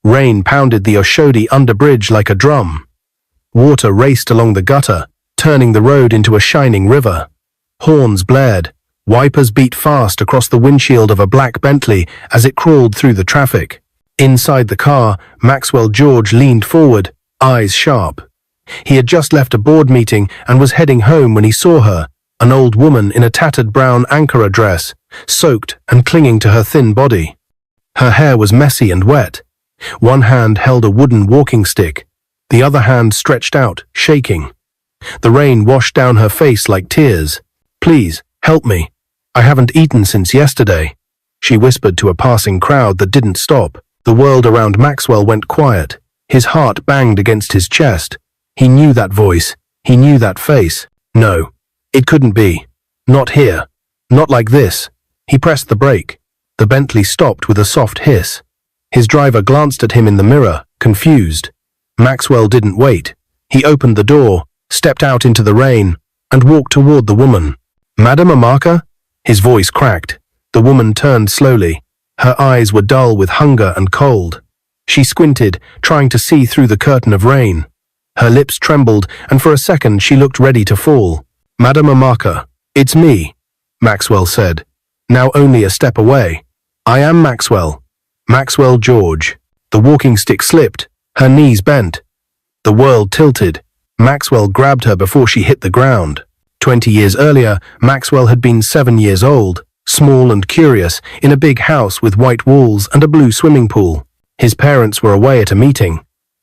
Rain pounded the Oshodi underbridge like a drum. Water raced along the gutter, turning the road into a shining river. Horns blared. Wipers beat fast across the windshield of a black Bentley as it crawled through the traffic. Inside the car, Maxwell George leaned forward, eyes sharp. He had just left a board meeting and was heading home when he saw her, an old woman in a tattered brown Ankara dress, soaked and clinging to her thin body. Her hair was messy and wet. One hand held a wooden walking stick, the other hand stretched out, shaking. The rain washed down her face like tears. "Please, help me. I haven't eaten since yesterday," she whispered to a passing crowd that didn't stop. The world around Maxwell went quiet. His heart banged against his chest. He knew that voice. He knew that face. No, it couldn't be. Not here. Not like this. He pressed the brake. The Bentley stopped with a soft hiss. His driver glanced at him in the mirror, confused. Maxwell didn't wait. He opened the door, stepped out into the rain, and walked toward the woman. "Madam Amaka?" His voice cracked. The woman turned slowly. Her eyes were dull with hunger and cold. She squinted, trying to see through the curtain of rain. Her lips trembled, and for a second she looked ready to fall. "Madam Amaka, it's me," Maxwell said, now only a step away. "I am Maxwell. Maxwell George." The walking stick slipped. Her knees bent. The world tilted. Maxwell grabbed her before she hit the ground. 20 years earlier, Maxwell had been 7 years old, small and curious, in a big house with white walls and a blue swimming pool. His parents were away at a meeting.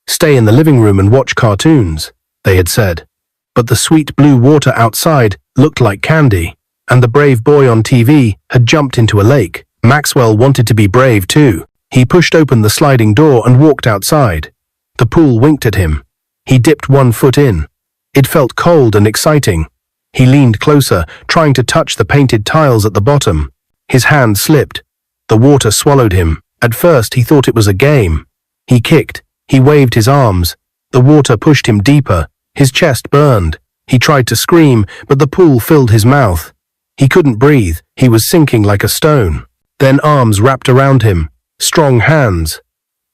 "Stay in the living room and watch cartoons," they had said. But the sweet blue water outside looked like candy, and the brave boy on TV had jumped into a lake. Maxwell wanted to be brave too. He pushed open the sliding door and walked outside. The pool winked at him. He dipped one foot in. It felt cold and exciting. He leaned closer, trying to touch the painted tiles at the bottom. His hand slipped. The water swallowed him. At first he thought it was a game. He kicked. He waved his arms. The water pushed him deeper. His chest burned. He tried to scream, but the pool filled his mouth. He couldn't breathe. He was sinking like a stone. Then arms wrapped around him. Strong hands.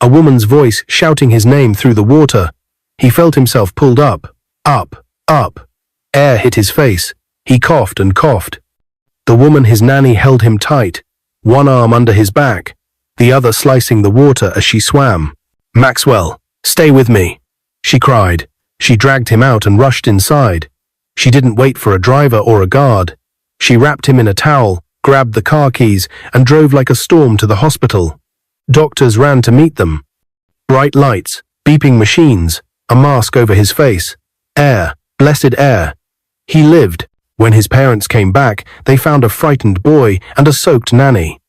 A woman's voice shouting his name through the water. He felt himself pulled up, up, up. Air hit his face. He coughed and coughed. The woman, his nanny, held him tight, one arm under his back, the other slicing the water as she swam. "Maxwell, stay with me," she cried. She dragged him out and rushed inside. She didn't wait for a driver or a guard. She wrapped him in a towel, grabbed the car keys, and drove like a storm to the hospital. Doctors ran to meet them. Bright lights, beeping machines, a mask over his face. Air, blessed air. He lived. When his parents came back, they found a frightened boy and a soaked nanny.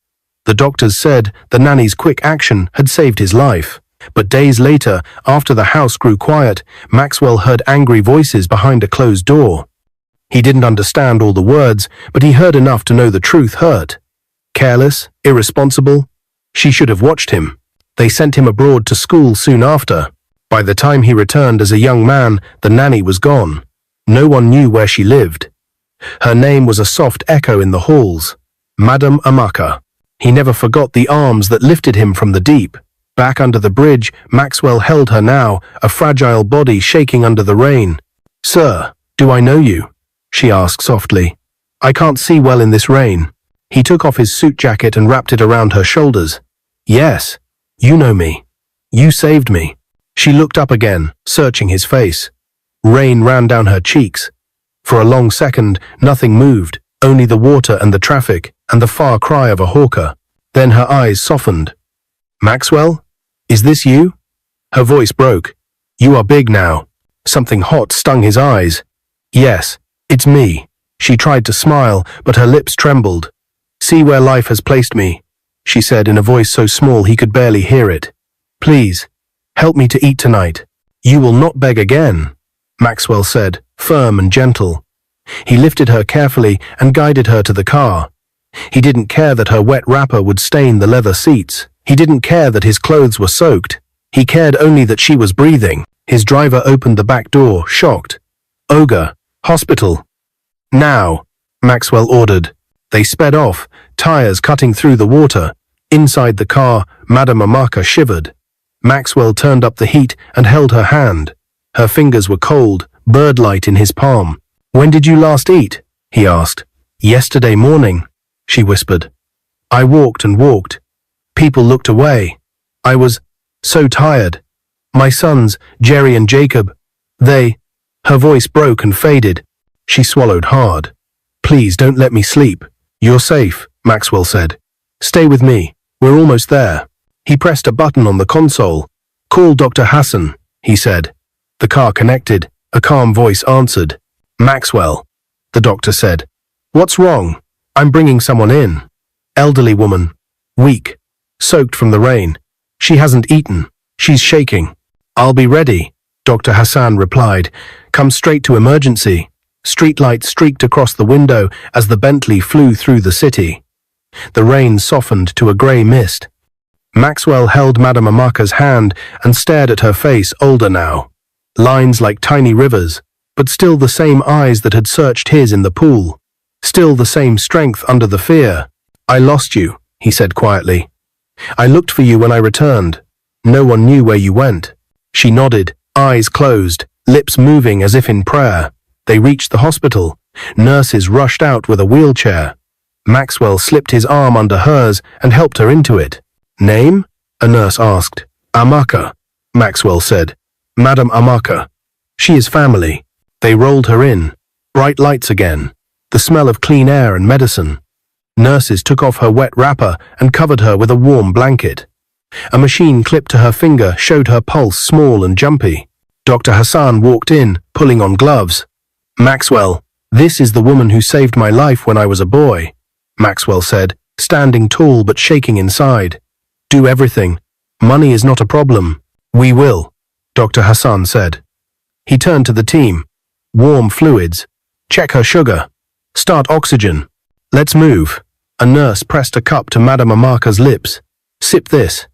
The doctors said the nanny's quick action had saved his life. But days later, after the house grew quiet, Maxwell heard angry voices behind a closed door. He didn't understand all the words, but he heard enough to know the truth hurt. Careless, irresponsible. She should have watched him. They sent him abroad to school soon after. By the time he returned as a young man, the nanny was gone. No one knew where she lived. Her name was a soft echo in the halls. Madam Amaka. He never forgot the arms that lifted him from the deep. Back under the bridge, Maxwell held her now, a fragile body shaking under the rain. "Sir, do I know you?" she asked softly. "I can't see well in this rain." He took off his suit jacket and wrapped it around her shoulders. "Yes, you know me. You saved me." She looked up again, searching his face. Rain ran down her cheeks. For a long second, nothing moved, only the water and the traffic, and the far cry of a hawker. Then her eyes softened. "Maxwell? Is this you?" Her voice broke. "You are big now." Something hot stung his eyes. "Yes, it's me." She tried to smile, but her lips trembled. "See where life has placed me," she said in a voice so small he could barely hear it. "Please, help me to eat tonight." "You will not beg again," Maxwell said, firm and gentle. He lifted her carefully and guided her to the car. He didn't care that her wet wrapper would stain the leather seats. He didn't care that his clothes were soaked. He cared only that she was breathing. His driver opened the back door, shocked. "Ogre, hospital." "Now," Maxwell ordered. They sped off, tires cutting through the water. Inside the car, Madame Amaka shivered. Maxwell turned up the heat and held her hand. Her fingers were cold, bird-light in his palm. "When did you last eat?" he asked. "Yesterday morning," she whispered. "I walked and walked. People looked away. I was so tired. My sons, Jerry and Jacob, they—" Her voice broke and faded. She swallowed hard. "Please don't let me sleep." "You're safe," Maxwell said. "Stay with me. We're almost there." He pressed a button on the console. "Call Dr. Hassan," he said. The car connected. A calm voice answered. "Maxwell," the doctor said. "What's wrong?" "I'm bringing someone in." Elderly woman. Weak. Soaked from the rain. She hasn't eaten. She's shaking. "I'll be ready," Dr. Hassan replied. "Come straight to emergency." Streetlights streaked across the window as the Bentley flew through the city. The rain softened to a grey mist. Maxwell held Madame Amaka's hand and stared at her face, older now. Lines like tiny rivers, but still the same eyes that had searched his in the pool. Still the same strength under the fear. "I lost you," he said quietly. "I looked for you when I returned. No one knew where you went." She nodded, eyes closed, lips moving as if in prayer. They reached the hospital. Nurses rushed out with a wheelchair. Maxwell slipped his arm under hers and helped her into it. "Name?" a nurse asked. "Amaka," Maxwell said. "Madame Amaka. She is family." They rolled her in. Bright lights again. The smell of clean air and medicine. Nurses took off her wet wrapper and covered her with a warm blanket. A machine clipped to her finger showed her pulse small and jumpy. Dr. Hassan walked in, pulling on gloves. "Maxwell, this is the woman who saved my life when I was a boy," Maxwell said, standing tall but shaking inside. "Do everything. Money is not a problem." "We will," Dr. Hassan said. He turned to the team. "Warm fluids. Check her sugar. Start oxygen. Let's move." A nurse pressed a cup to Madame Amaka's lips. "Sip this."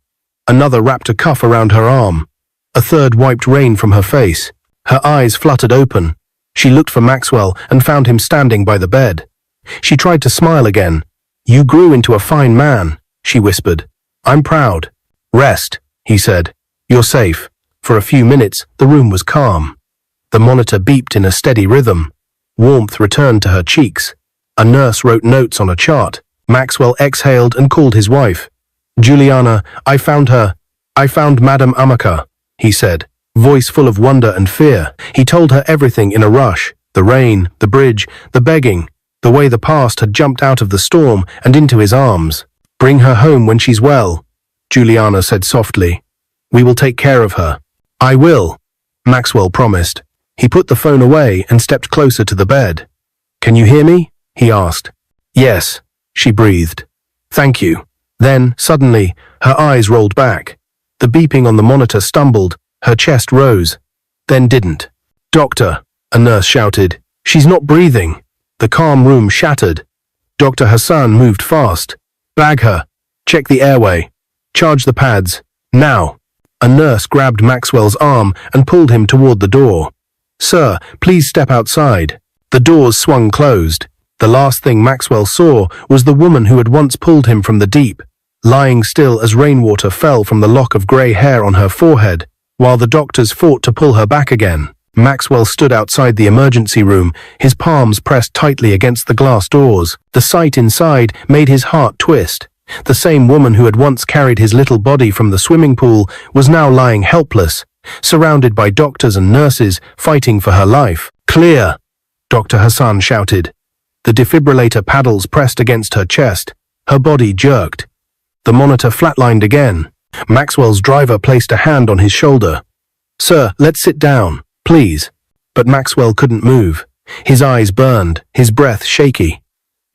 Another wrapped a cuff around her arm. A third wiped rain from her face. Her eyes fluttered open. She looked for Maxwell and found him standing by the bed. She tried to smile again. "You grew into a fine man," she whispered. "I'm proud." "Rest," he said. "You're safe." For a few minutes, the room was calm. The monitor beeped in a steady rhythm. Warmth returned to her cheeks. A nurse wrote notes on a chart. Maxwell exhaled and called his wife. "Juliana, I found her. I found Madame Amaka," he said, voice full of wonder and fear. He told her everything in a rush. The rain, the bridge, the begging, the way the past had jumped out of the storm and into his arms. "Bring her home when she's well," Juliana said softly. "We will take care of her." "I will," Maxwell promised. He put the phone away and stepped closer to the bed. "Can you hear me?" he asked. "Yes," she breathed. "Thank you." Then, suddenly, her eyes rolled back. The beeping on the monitor stumbled, her chest rose, then didn't. "Doctor," a nurse shouted. "She's not breathing." The calm room shattered. Dr. Hassan moved fast. "Bag her. Check the airway. Charge the pads. Now." A nurse grabbed Maxwell's arm and pulled him toward the door. "Sir, please step outside." The doors swung closed. The last thing Maxwell saw was the woman who had once pulled him from the deep, lying still as rainwater fell from the lock of grey hair on her forehead, while the doctors fought to pull her back again. Maxwell stood outside the emergency room, his palms pressed tightly against the glass doors. The sight inside made his heart twist. The same woman who had once carried his little body from the swimming pool was now lying helpless, surrounded by doctors and nurses fighting for her life. "Clear," Dr. Hassan shouted. The defibrillator paddles pressed against her chest. Her body jerked. The monitor flatlined again. Maxwell's driver placed a hand on his shoulder. "Sir, let's sit down, please." But Maxwell couldn't move. His eyes burned, his breath shaky.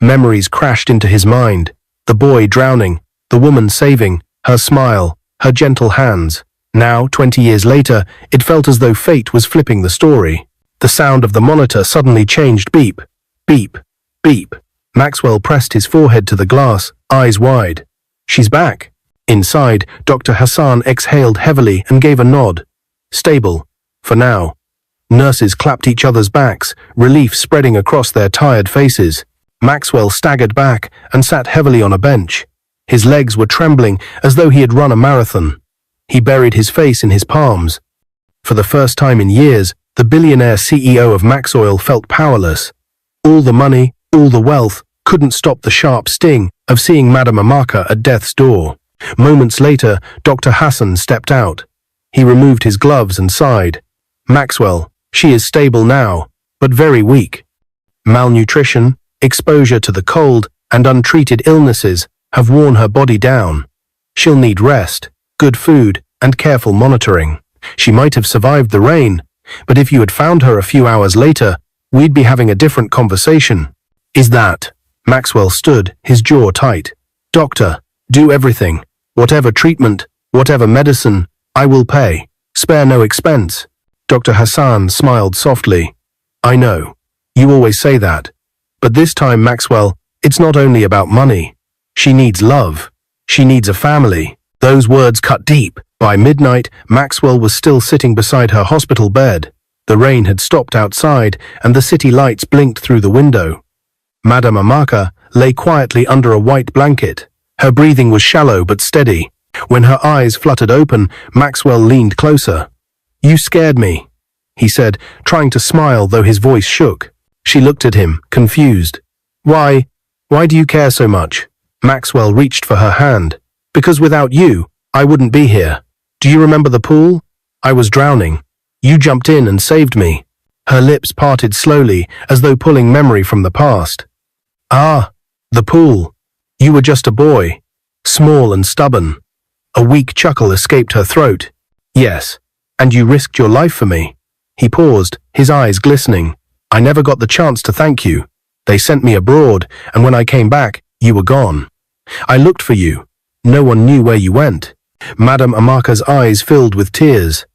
Memories crashed into his mind. The boy drowning, the woman saving, her smile, her gentle hands. Now, 20 years later, it felt as though fate was flipping the story. The sound of the monitor suddenly changed. Beep, beep, beep. Maxwell pressed his forehead to the glass, eyes wide. "She's back." Inside, Dr. Hassan exhaled heavily and gave a nod. "Stable, for now." Nurses clapped each other's backs, relief spreading across their tired faces. Maxwell staggered back and sat heavily on a bench. His legs were trembling as though he had run a marathon. He buried his face in his palms. For the first time in years, the billionaire CEO of Maxwell felt powerless. All the money, all the wealth, couldn't stop the sharp sting of seeing Madame Amaka at death's door. Moments later, Dr. Hassan stepped out. He removed his gloves and sighed. Maxwell, she is stable now, but very weak. Malnutrition, exposure to the cold, and untreated illnesses have worn her body down. She'll need rest, good food, and careful monitoring. She might have survived the rain, but if you had found her a few hours later, we'd be having a different conversation. Is that? Maxwell stood, his jaw tight. Doctor, do everything. Whatever treatment, whatever medicine, I will pay. Spare no expense. Dr. Hassan smiled softly. I know. You always say that. But this time, Maxwell, it's not only about money. She needs love. She needs a family. Those words cut deep. By midnight, Maxwell was still sitting beside her hospital bed. The rain had stopped outside, and the city lights blinked through the window. Madame Amaka lay quietly under a white blanket. Her breathing was shallow but steady. When her eyes fluttered open, Maxwell leaned closer. You scared me, he said, trying to smile though his voice shook. She looked at him, confused. Why do you care so much? Maxwell reached for her hand. Because without you, I wouldn't be here. Do you remember the pool? I was drowning. You jumped in and saved me. Her lips parted slowly, as though pulling memory from the past. Ah, the pool. You were just a boy, small and stubborn. A weak chuckle escaped her throat. Yes, and you risked your life for me. He paused, his eyes glistening. I never got the chance to thank you. They sent me abroad, and when I came back, you were gone. I looked for you. No one knew where you went. Madame Amaka's eyes filled with tears.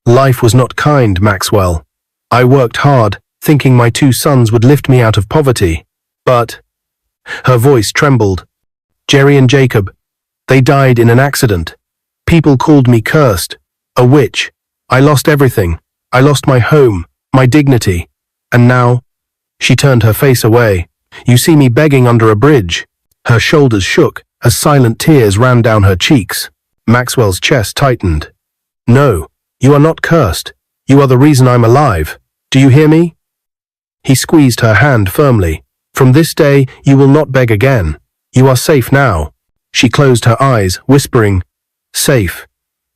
Life was not kind, Maxwell. I worked hard, thinking my 2 sons would lift me out of poverty. But... Her voice trembled. Jerry and Jacob, they died in an accident. People called me cursed, a witch. I lost everything. I lost my home, my dignity. And now... She turned her face away. You see me begging under a bridge. Her shoulders shook as silent tears ran down her cheeks. Maxwell's chest tightened. No, you are not cursed. You are the reason I'm alive. Do you hear me? He squeezed her hand firmly. From this day, you will not beg again. You are safe now. She closed her eyes, whispering, safe,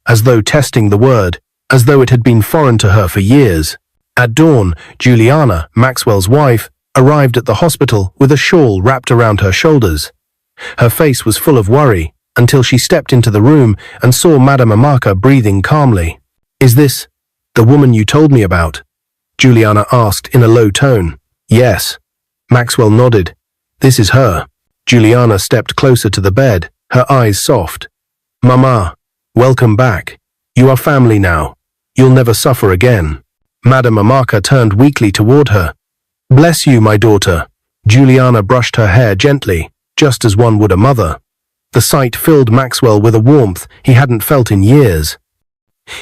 as though testing the word, as though it had been foreign to her for years. At dawn, Juliana, Maxwell's wife, arrived at the hospital with a shawl wrapped around her shoulders. Her face was full of worry until she stepped into the room and saw Madame Amaka breathing calmly. Is this the woman you told me about? Juliana asked in a low tone. Yes. Maxwell nodded. This is her. Juliana stepped closer to the bed, her eyes soft. Mama, welcome back. You are family now. You'll never suffer again. Madame Amaka turned weakly toward her. Bless you, my daughter. Juliana brushed her hair gently, just as one would a mother. The sight filled Maxwell with a warmth he hadn't felt in years.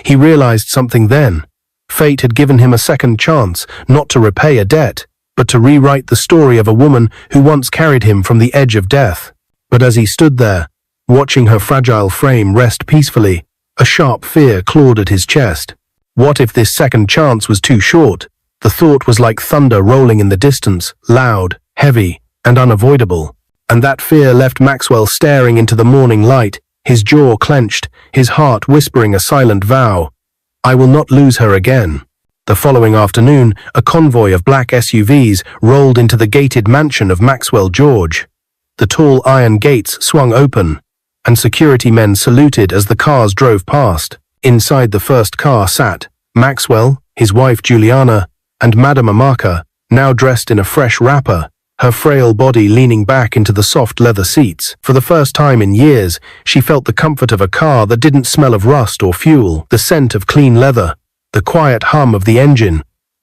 He realized something then. Fate had given him a second chance, not to repay a debt, but to rewrite the story of a woman who once carried him from the edge of death. But as he stood there, watching her fragile frame rest peacefully, a sharp fear clawed at his chest. What if this second chance was too short? The thought was like thunder rolling in the distance, loud, heavy, and unavoidable. And that fear left Maxwell staring into the morning light, his jaw clenched, his heart whispering a silent vow. I will not lose her again. The following afternoon, a convoy of black SUVs rolled into the gated mansion of Maxwell George. The tall iron gates swung open, and security men saluted as the cars drove past. Inside the first car sat Maxwell, his wife Juliana, and Madame Amaka, now dressed in a fresh wrapper, her frail body leaning back into the soft leather seats. For the first time in years, she felt the comfort of a car that didn't smell of rust or fuel, the scent of clean leather, the quiet hum of the engine,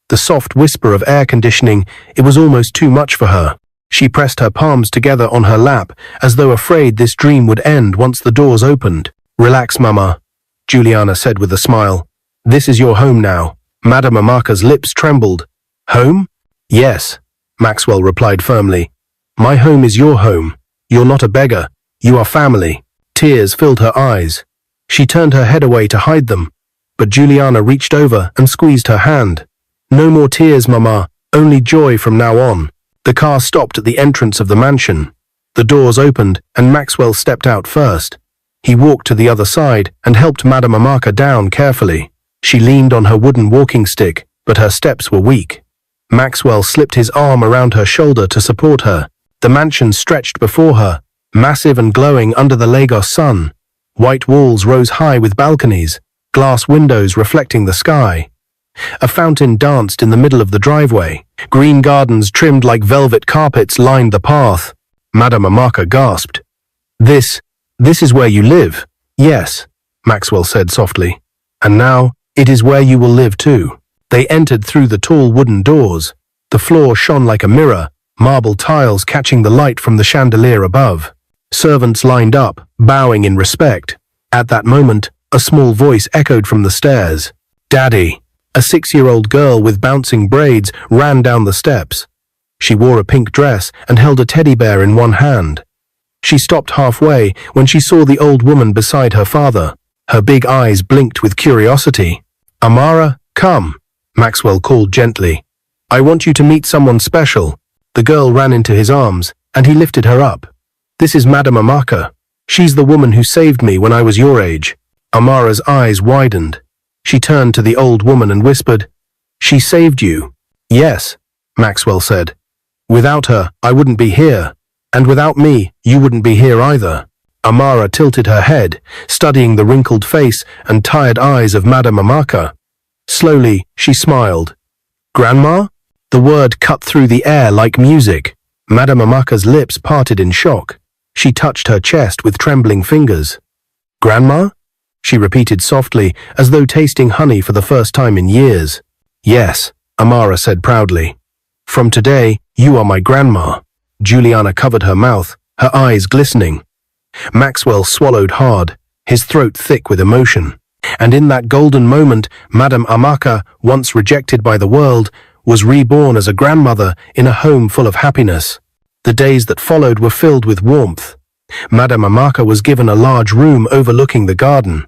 the soft whisper of air conditioning. It was almost too much for her. She pressed her palms together on her lap, as though afraid this dream would end once the doors opened. Relax, Mama, Juliana said with a smile. This is your home now. Madame Amaka's lips trembled. Home? Yes, Maxwell replied firmly. My home is your home. You're not a beggar. You are family. Tears filled her eyes. She turned her head away to hide them, but Juliana reached over and squeezed her hand. No more tears, Mama, only joy from now on. The car stopped at the entrance of the mansion. The doors opened and Maxwell stepped out first. He walked to the other side and helped Madame Amaka down carefully. She leaned on her wooden walking stick, but her steps were weak. Maxwell slipped his arm around her shoulder to support her. The mansion stretched before her, massive and glowing under the Lagos sun. White walls rose high with balconies, glass windows reflecting the sky. A fountain danced in the middle of the driveway. Green gardens trimmed like velvet carpets lined the path. Madame Amaka gasped. This is where you live? Yes, Maxwell said softly. And now, it is where you will live too. They entered through the tall wooden doors. The floor shone like a mirror, marble tiles catching the light from the chandelier above. Servants lined up, bowing in respect. At that moment, a small voice echoed from the stairs. Daddy! A 6-year-old girl with bouncing braids ran down the steps. She wore a pink dress and held a teddy bear in one hand. She stopped halfway when she saw the old woman beside her father. Her big eyes blinked with curiosity. Amara, come, Maxwell called gently. I want you to meet someone special. The girl ran into his arms, and he lifted her up. This is Madame Amaka. She's the woman who saved me when I was your age. Amara's eyes widened. She turned to the old woman and whispered, She saved you. Yes, Maxwell said. Without her, I wouldn't be here. And without me, you wouldn't be here either. Amara tilted her head, studying the wrinkled face and tired eyes of Madame Amaka. Slowly, she smiled. Grandma? The word cut through the air like music. Madame Amaka's lips parted in shock. She touched her chest with trembling fingers. Grandma? She repeated softly, as though tasting honey for the first time in years. Yes, Amara said proudly. From today, you are my grandma. Juliana covered her mouth, her eyes glistening. Maxwell swallowed hard, his throat thick with emotion. And in that golden moment, Madame Amaka, once rejected by the world, was reborn as a grandmother in a home full of happiness. The days that followed were filled with warmth. Madame Amaka was given a large room overlooking the garden.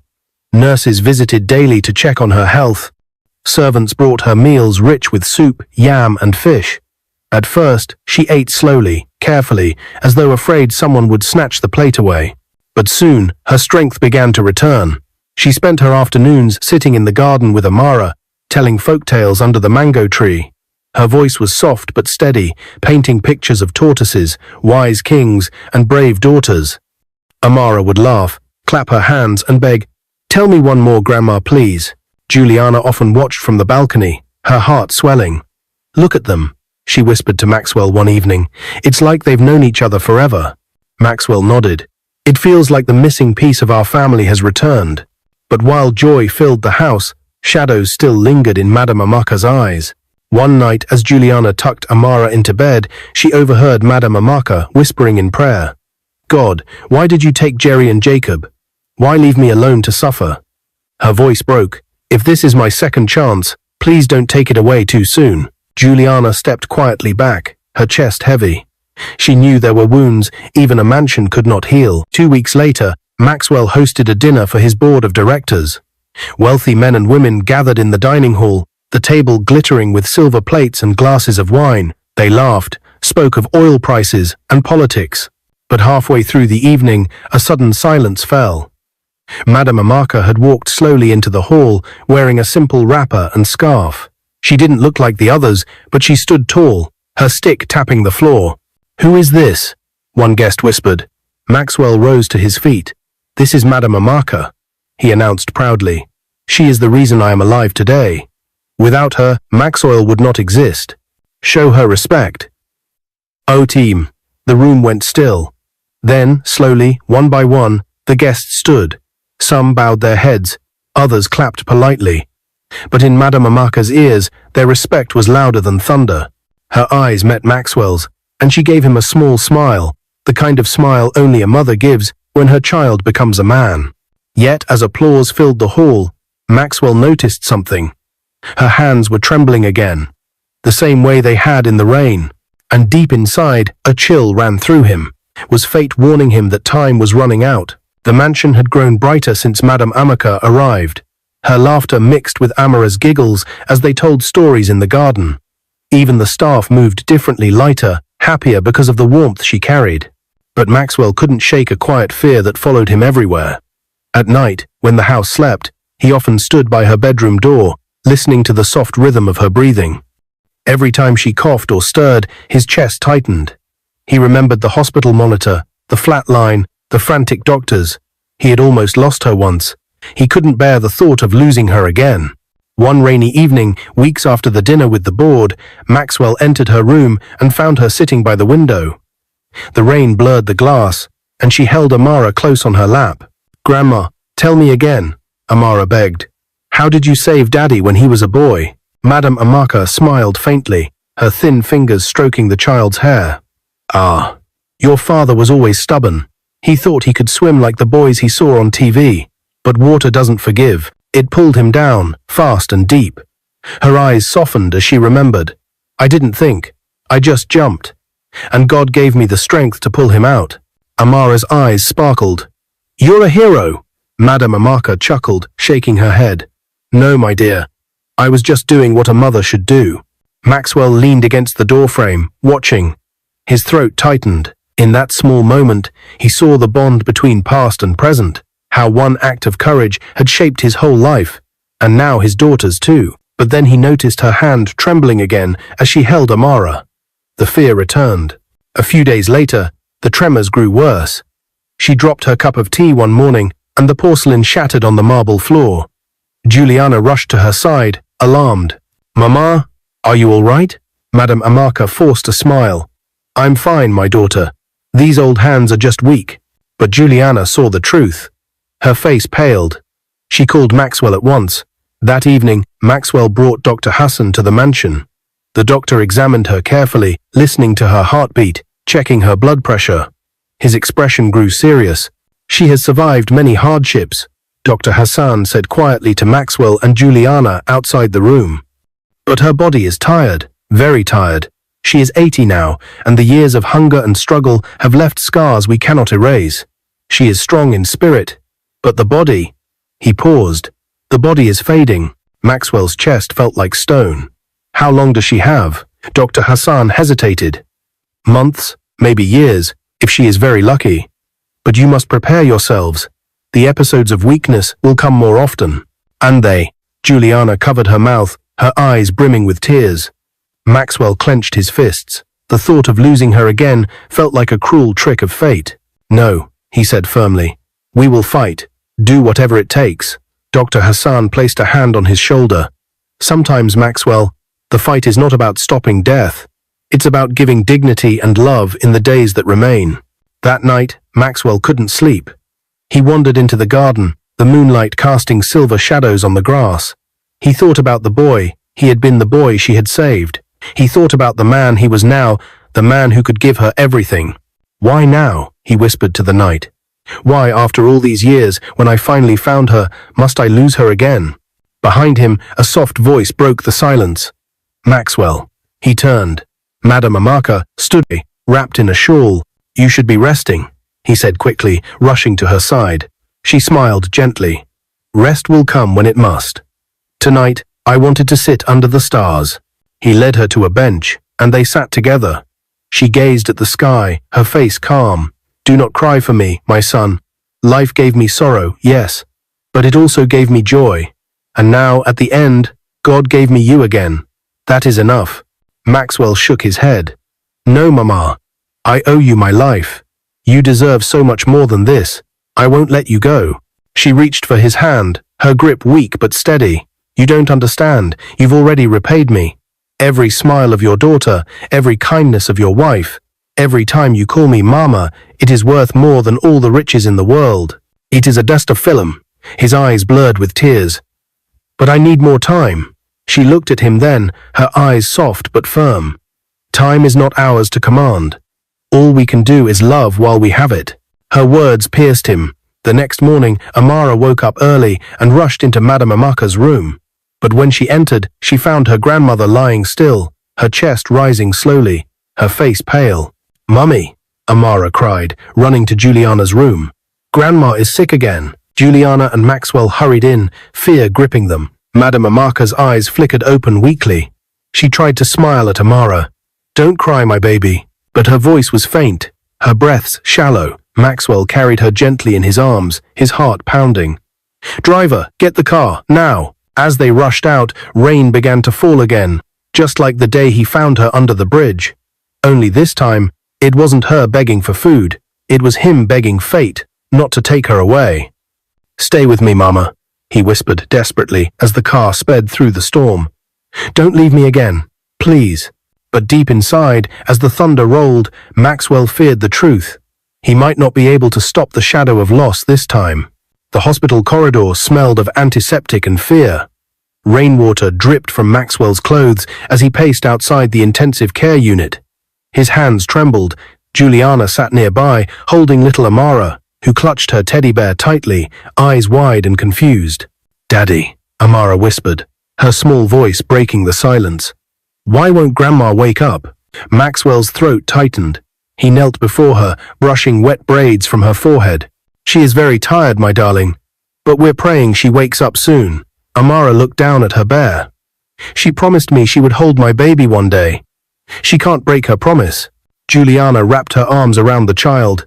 Nurses visited daily to check on her health. Servants brought her meals rich with soup, yam, and fish. At first, she ate slowly, carefully, as though afraid someone would snatch the plate away. But soon, her strength began to return. She spent her afternoons sitting in the garden with Amara, telling folk tales under the mango tree. Her voice was soft but steady, painting pictures of tortoises, wise kings, and brave daughters. Amara would laugh, clap her hands, and beg, Tell me one more, Grandma, please. Juliana often watched from the balcony, her heart swelling. Look at them, she whispered to Maxwell one evening. It's like they've known each other forever. Maxwell nodded. It feels like the missing piece of our family has returned. But while joy filled the house, shadows still lingered in Madame Amaka's eyes. One night, as Juliana tucked Amara into bed, she overheard Madame Amaka whispering in prayer. God, why did you take Jerry and Jacob? Why leave me alone to suffer? Her voice broke. If this is my second chance, please don't take it away too soon. Juliana stepped quietly back, her chest heavy. She knew there were wounds even a mansion could not heal. 2 weeks later, Maxwell hosted a dinner for his board of directors. Wealthy men and women gathered in the dining hall, the table glittering with silver plates and glasses of wine. They laughed, spoke of oil prices and politics. But halfway through the evening, a sudden silence fell. Madame Amaka had walked slowly into the hall, wearing a simple wrapper and scarf. She didn't look like the others, but she stood tall, her stick tapping the floor. Who is this? One guest whispered. Maxwell rose to his feet. This is Madame Amaka, he announced proudly. She is the reason I am alive today. Without her, Maxwell would not exist. Show her respect. Oh, team. The room went still. Then, slowly, one by one, the guests stood. Some bowed their heads, others clapped politely. But in Madame Amaka's ears, their respect was louder than thunder. Her eyes met Maxwell's, and she gave him a small smile, the kind of smile only a mother gives when her child becomes a man. Yet, as applause filled the hall, Maxwell noticed something. Her hands were trembling again, the same way they had in the rain, and deep inside, a chill ran through him. Was fate warning him that time was running out? The mansion had grown brighter since Madame Amaka arrived. Her laughter mixed with Amara's giggles as they told stories in the garden. Even the staff moved differently, lighter, happier because of the warmth she carried. But Maxwell couldn't shake a quiet fear that followed him everywhere. At night, when the house slept, he often stood by her bedroom door, listening to the soft rhythm of her breathing. Every time she coughed or stirred, his chest tightened. He remembered the hospital monitor, the flat line, the frantic doctors. He had almost lost her once. He couldn't bear the thought of losing her again. One rainy evening, weeks after the dinner with the board, Maxwell entered her room and found her sitting by the window. The rain blurred the glass, and she held Amara close on her lap. "Grandma, tell me again," Amara begged. "How did you save Daddy when he was a boy?" Madame Amaka smiled faintly, her thin fingers stroking the child's hair. "Ah, your father was always stubborn. He thought he could swim like the boys he saw on TV. But water doesn't forgive. It pulled him down, fast and deep." Her eyes softened as she remembered. "I didn't think. I just jumped. And God gave me the strength to pull him out." Amara's eyes sparkled. "You're a hero," Madame Amaka chuckled, shaking her head. "No, my dear. I was just doing what a mother should do." Maxwell leaned against the doorframe, watching. His throat tightened. In that small moment, he saw the bond between past and present, how one act of courage had shaped his whole life, and now his daughter's too. But then he noticed her hand trembling again as she held Amara. The fear returned. A few days later, the tremors grew worse. She dropped her cup of tea one morning, and the porcelain shattered on the marble floor. Juliana rushed to her side, alarmed. "Mama, are you all right?" Madame Amaka forced a smile. "I'm fine, my daughter. These old hands are just weak." But Juliana saw the truth. Her face paled. She called Maxwell at once. That evening, Maxwell brought Dr. Hassan to the mansion. The doctor examined her carefully, listening to her heartbeat, checking her blood pressure. His expression grew serious. "She has survived many hardships," Dr. Hassan said quietly to Maxwell and Juliana outside the room. "But her body is tired, very tired. She is 80 now, and the years of hunger and struggle have left scars we cannot erase. She is strong in spirit, but the body—" He paused. "The body is fading." Maxwell's chest felt like stone. "How long does she have?" Dr. Hassan hesitated. "Months, maybe years, if she is very lucky. But you must prepare yourselves. The episodes of weakness will come more often." "And they?" Juliana covered her mouth, her eyes brimming with tears. Maxwell clenched his fists. The thought of losing her again felt like a cruel trick of fate. "No," he said firmly. "We will fight. Do whatever it takes." Dr. Hassan placed a hand on his shoulder. "Sometimes, Maxwell, the fight is not about stopping death. It's about giving dignity and love in the days that remain." That night, Maxwell couldn't sleep. He wandered into the garden, the moonlight casting silver shadows on the grass. He thought about the boy. He had been the boy she had saved. He thought about the man he was now, the man who could give her everything. "Why now?" he whispered to the night. "Why, after all these years, when I finally found her, must I lose her again?" Behind him, a soft voice broke the silence. "Maxwell." He turned. Madame Amaka stood, wrapped in a shawl. "You should be resting," he said quickly, rushing to her side. She smiled gently. "Rest will come when it must. Tonight, I wanted to sit under the stars." He led her to a bench, and they sat together. She gazed at the sky, her face calm. "Do not cry for me, my son. Life gave me sorrow, yes, but it also gave me joy. And now, at the end, God gave me you again. That is enough." Maxwell shook his head. "No, Mama. I owe you my life. You deserve so much more than this. I won't let you go." She reached for his hand, her grip weak but steady. "You don't understand. You've already repaid me. Every smile of your daughter, every kindness of your wife, every time you call me Mama, it is worth more than all the riches in the world. It is a dust of film." His eyes blurred with tears. "But I need more time." She looked at him then, her eyes soft but firm. "Time is not ours to command. All we can do is love while we have it." Her words pierced him. The next morning, Amara woke up early and rushed into Madame Amaka's room. But when she entered, she found her grandmother lying still, her chest rising slowly, her face pale. "Mummy," Amara cried, running to Juliana's room. Grandma is sick again. Juliana and Maxwell hurried in, fear gripping them. Madame Amaka's eyes flickered open weakly. She tried to smile at Amara. "Don't cry, my baby." But her voice was faint, her breaths shallow. Maxwell carried her gently in his arms, his heart pounding. "Driver, get the car, now." As they rushed out, rain began to fall again, just like the day he found her under the bridge. Only this time, it wasn't her begging for food. It was him begging fate not to take her away. "Stay with me, Mama," he whispered desperately as the car sped through the storm. "Don't leave me again, please." But deep inside, as the thunder rolled, Maxwell feared the truth. He might not be able to stop the shadow of loss this time. The hospital corridor smelled of antiseptic and fear. Rainwater dripped from Maxwell's clothes as he paced outside the intensive care unit. His hands trembled. Juliana sat nearby, holding little Amara, who clutched her teddy bear tightly, eyes wide and confused. "Daddy," Amara whispered, her small voice breaking the silence. "Why won't Grandma wake up?" Maxwell's throat tightened. He knelt before her, brushing wet braids from her forehead. "She is very tired, my darling, but we're praying she wakes up soon." Amara looked down at her bear. "She promised me she would hold my baby one day. She can't break her promise." Juliana wrapped her arms around the child.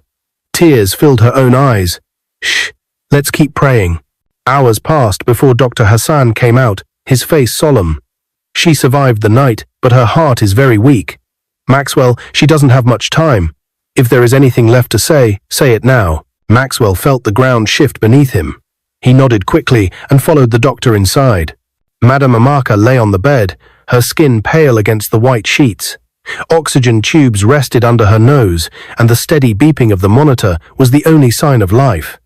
Tears filled her own eyes. "Shh, let's keep praying." Hours passed before Dr. Hassan came out, his face solemn. "She survived the night, but her heart is very weak. Maxwell, she doesn't have much time. If there is anything left to say it now." Maxwell felt the ground shift beneath him. He nodded quickly and followed the doctor inside. Madame Amaka lay on the bed, her skin pale against the white sheets. Oxygen tubes rested under her nose, and the steady beeping of the monitor was the only sign of life.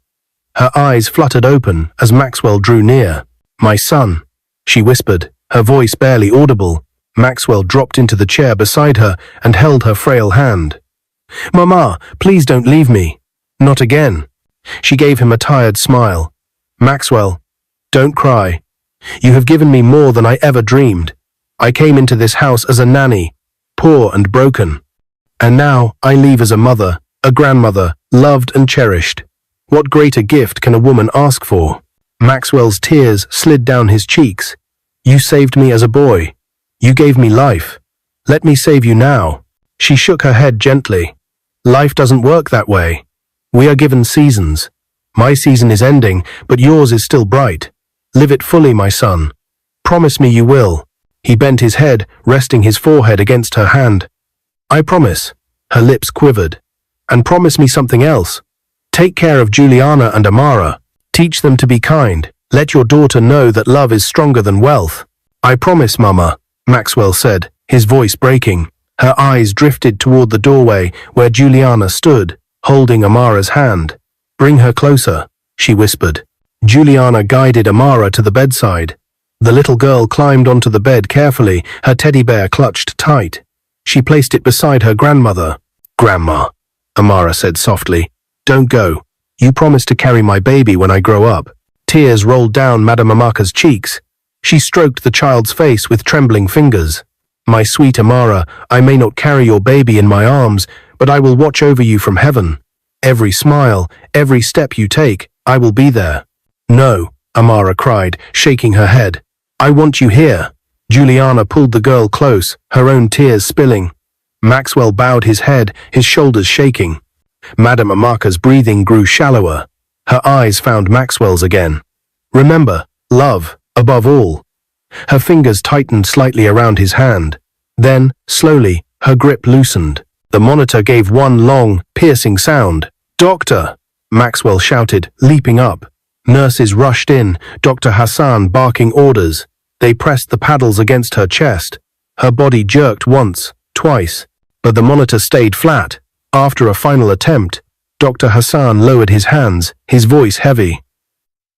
Her eyes fluttered open as Maxwell drew near. "My son," she whispered, her voice barely audible. Maxwell dropped into the chair beside her and held her frail hand. "Mama, please don't leave me." "Not again." She gave him a tired smile. "Maxwell, don't cry. You have given me more than I ever dreamed. I came into this house as a nanny, poor and broken. And now I leave as a mother, a grandmother, loved and cherished. What greater gift can a woman ask for?" Maxwell's tears slid down his cheeks. "You saved me as a boy. You gave me life. Let me save you now." She shook her head gently. "Life doesn't work that way. We are given seasons. My season is ending, but yours is still bright. Live it fully, my son. Promise me you will." He bent his head, resting his forehead against her hand. "I promise." Her lips quivered. "And promise me something else. Take care of Juliana and Amara. Teach them to be kind. Let your daughter know that love is stronger than wealth." "I promise, Mama," Maxwell said, his voice breaking. Her eyes drifted toward the doorway where Juliana stood, holding Amara's hand. "Bring her closer," she whispered. Juliana guided Amara to the bedside. The little girl climbed onto the bed carefully, her teddy bear clutched tight. She placed it beside her grandmother. "Grandma," Amara said softly, "don't go. You promised to carry my baby when I grow up." Tears rolled down Madame Amaka's cheeks. She stroked the child's face with trembling fingers. "My sweet Amara, I may not carry your baby in my arms, but I will watch over you from heaven. Every smile, every step you take, I will be there." "No," Amara cried, shaking her head. "I want you here." Juliana pulled the girl close, her own tears spilling. Maxwell bowed his head, his shoulders shaking. Madame Amaka's breathing grew shallower. Her eyes found Maxwell's again. "Remember, love, above all." Her fingers tightened slightly around his hand. Then, slowly, her grip loosened. The monitor gave one long, piercing sound. "Doctor!" Maxwell shouted, leaping up. Nurses rushed in, Dr. Hassan barking orders. They pressed the paddles against her chest. Her body jerked once, twice, but the monitor stayed flat. After a final attempt, Dr. Hassan lowered his hands, his voice heavy.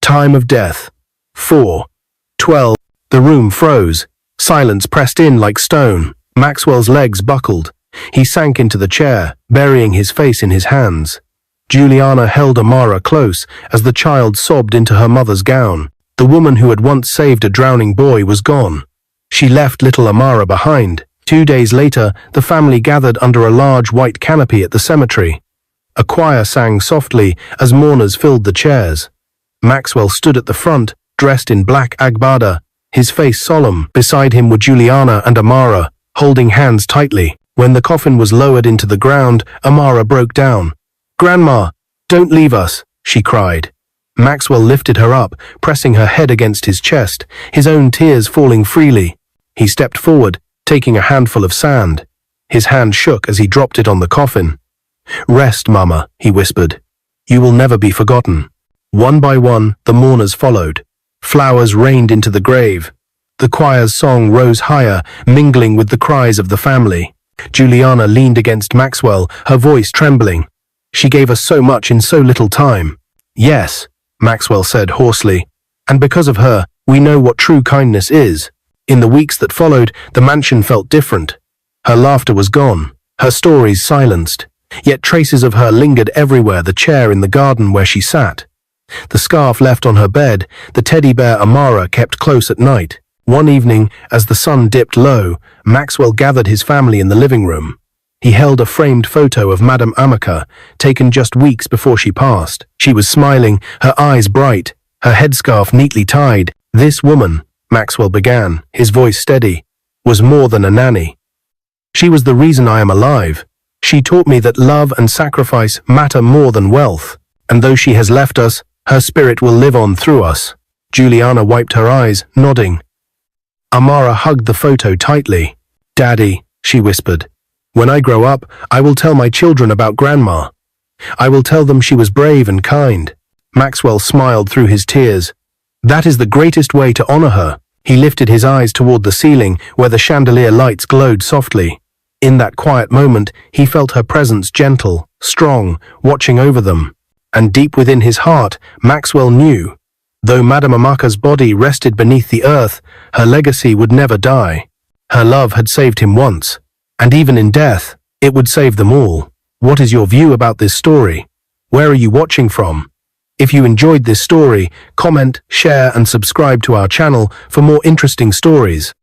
"Time of death. 4:12. The room froze. Silence pressed in like stone. Maxwell's legs buckled. He sank into the chair, burying his face in his hands. Juliana held Amara close as the child sobbed into her mother's gown. The woman who had once saved a drowning boy was gone. She left little Amara behind. 2 days later, the family gathered under a large white canopy at the cemetery. A choir sang softly as mourners filled the chairs. Maxwell stood at the front, dressed in black agbada, his face solemn. Beside him were Juliana and Amara, holding hands tightly. When the coffin was lowered into the ground, Amara broke down. "Grandma, don't leave us," she cried. Maxwell lifted her up, pressing her head against his chest, his own tears falling freely. He stepped forward, taking a handful of sand. His hand shook as he dropped it on the coffin. "Rest, Mama," he whispered. "You will never be forgotten." One by one, the mourners followed. Flowers rained into the grave. The choir's song rose higher, mingling with the cries of the family. Juliana leaned against Maxwell, her voice trembling. "She gave us so much in so little time." "Yes," Maxwell said hoarsely, "and because of her, we know what true kindness is." In the weeks that followed, the mansion felt different. Her laughter was gone, her stories silenced, yet traces of her lingered everywhere, the chair in the garden where she sat, the scarf left on her bed, the teddy bear Amara kept close at night. One evening, as the sun dipped low, Maxwell gathered his family in the living room. He held a framed photo of Madame Amica, taken just weeks before she passed. She was smiling, her eyes bright, her headscarf neatly tied. "This woman," Maxwell began, his voice steady, "was more than a nanny. She was the reason I am alive. She taught me that love and sacrifice matter more than wealth, and though she has left us, her spirit will live on through us." Juliana wiped her eyes, nodding. Amara hugged the photo tightly. "Daddy," she whispered, "when I grow up, I will tell my children about Grandma. I will tell them she was brave and kind." Maxwell smiled through his tears. "That is the greatest way to honor her." He lifted his eyes toward the ceiling, where the chandelier lights glowed softly. In that quiet moment, he felt her presence, gentle, strong, watching over them. And deep within his heart, Maxwell knew, though Madame Amica's body rested beneath the earth, her legacy would never die. Her love had saved him once, and even in death, it would save them all. What is your view about this story? Where are you watching from? If you enjoyed this story, comment, share, and subscribe to our channel for more interesting stories.